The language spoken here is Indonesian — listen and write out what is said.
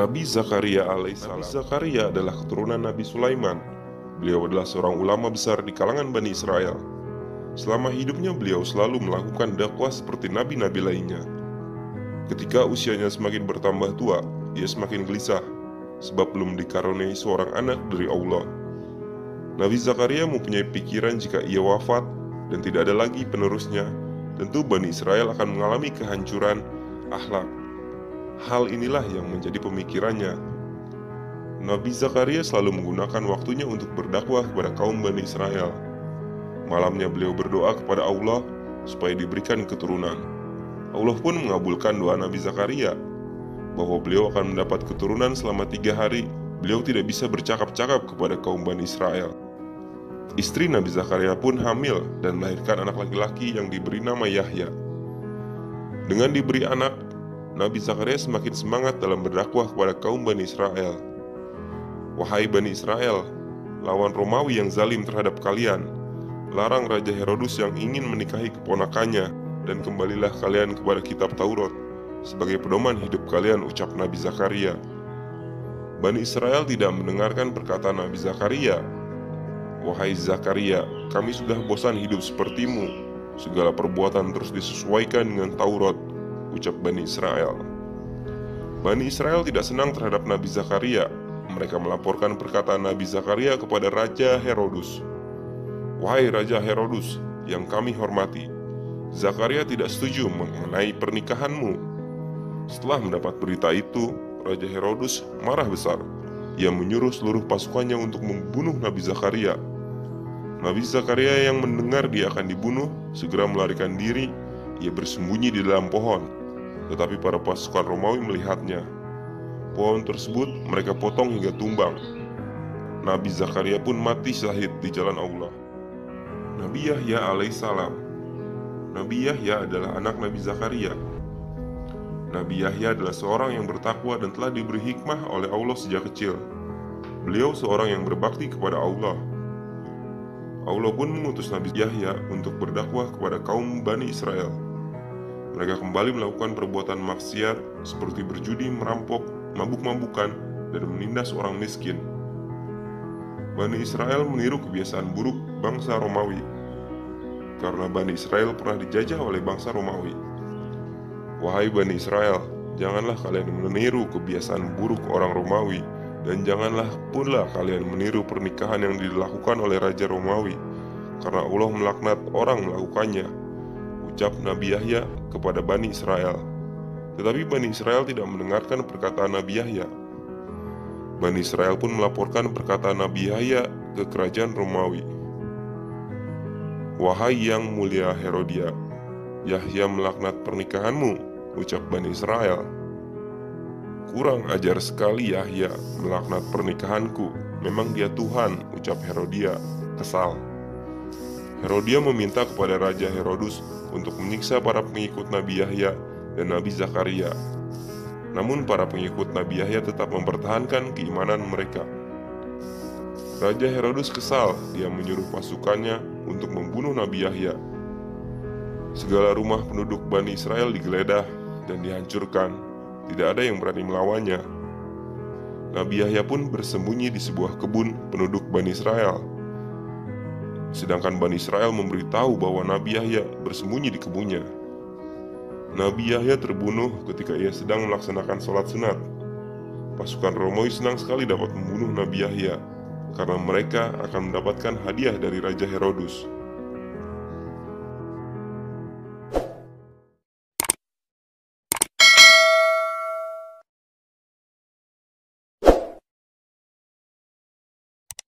Nabi Zakaria alaihissalam. Nabi Zakaria adalah keturunan Nabi Sulaiman. Beliau adalah seorang ulama besar di kalangan Bani Israel. Selama hidupnya beliau selalu melakukan dakwah seperti nabi-nabi lainnya. Ketika usianya semakin bertambah tua, ia semakin gelisah sebab belum dikaruniai seorang anak dari Allah. Nabi Zakaria mempunyai pikiran jika ia wafat dan tidak ada lagi penerusnya, tentu Bani Israel akan mengalami kehancuran akhlak. Hal inilah yang menjadi pemikirannya. Nabi Zakaria selalu menggunakan waktunya untuk berdakwah kepada kaum Bani Israel. Malamnya beliau berdoa kepada Allah supaya diberikan keturunan. Allah pun mengabulkan doa Nabi Zakaria bahwa beliau akan mendapat keturunan selama 3 hari. Beliau tidak bisa bercakap-cakap kepada kaum Bani Israel. Istri Nabi Zakaria pun hamil dan melahirkan anak laki-laki yang diberi nama Yahya. Dengan diberi anak, Nabi Zakaria semakin semangat dalam berdakwah kepada kaum Bani Israel. Wahai Bani Israel, lawan Romawi yang zalim terhadap kalian, larang Raja Herodus yang ingin menikahi keponakannya, dan kembalilah kalian kepada kitab Taurat sebagai pedoman hidup kalian, ucap Nabi Zakaria. Bani Israel tidak mendengarkan perkataan Nabi Zakaria. Wahai Zakaria, kami sudah bosan hidup sepertimu. Segala perbuatan terus disesuaikan dengan Taurat, ucap Bani Israel. Bani Israel tidak senang terhadap Nabi Zakaria. Mereka melaporkan perkataan Nabi Zakaria kepada Raja Herodus. Wahai Raja Herodus yang kami hormati, Zakaria tidak setuju mengenai pernikahanmu. Setelah mendapat berita itu, Raja Herodus marah besar. Ia menyuruh seluruh pasukannya untuk membunuh Nabi Zakaria. Nabi Zakaria yang mendengar dia akan dibunuh segera melarikan diri. Ia bersembunyi di dalam pohon, tetapi para pasukan Romawi melihatnya. Pohon tersebut mereka potong hingga tumbang. Nabi Zakaria pun mati syahid di jalan Allah. Nabi Yahya alaihissalam. Nabi Yahya adalah anak Nabi Zakaria. Nabi Yahya adalah seorang yang bertakwa dan telah diberi hikmah oleh Allah sejak kecil. Beliau seorang yang berbakti kepada Allah. Allah pun mengutus Nabi Yahya untuk berdakwah kepada kaum Bani Israel. Mereka kembali melakukan perbuatan maksiat seperti berjudi, merampok, mabuk-mabukan, dan menindas orang miskin. Bani Israel meniru kebiasaan buruk bangsa Romawi, karena Bani Israel pernah dijajah oleh bangsa Romawi. Wahai Bani Israel, janganlah kalian meniru kebiasaan buruk orang Romawi, dan janganlah pula kalian meniru pernikahan yang dilakukan oleh Raja Romawi, karena Allah melaknat orang melakukannya, ucap Nabi Yahya kepada Bani Israel. Tetapi Bani Israel tidak mendengarkan perkataan Nabi Yahya. Bani Israel pun melaporkan perkataan Nabi Yahya ke kerajaan Romawi. Wahai yang mulia Herodia, Yahya melaknat pernikahanmu, ucap Bani Israel. Kurang ajar sekali Yahya melaknat pernikahanku. Memang dia Tuhan, ucap Herodia, kesal. Herodia meminta kepada Raja Herodus untuk menyiksa para pengikut Nabi Yahya dan Nabi Zakaria. Namun para pengikut Nabi Yahya tetap mempertahankan keimanan mereka. Raja Herodus kesal. Dia menyuruh pasukannya untuk membunuh Nabi Yahya. Segala rumah penduduk Bani Israel digeledah dan dihancurkan. Tidak ada yang berani melawannya. Nabi Yahya pun bersembunyi di sebuah kebun penduduk Bani Israel. Sedangkan Bani Israel memberitahu bahwa Nabi Yahya bersembunyi di kebunnya. Nabi Yahya terbunuh ketika ia sedang melaksanakan sholat sunat. Pasukan Romawi senang sekali dapat membunuh Nabi Yahya, karena mereka akan mendapatkan hadiah dari Raja Herodus.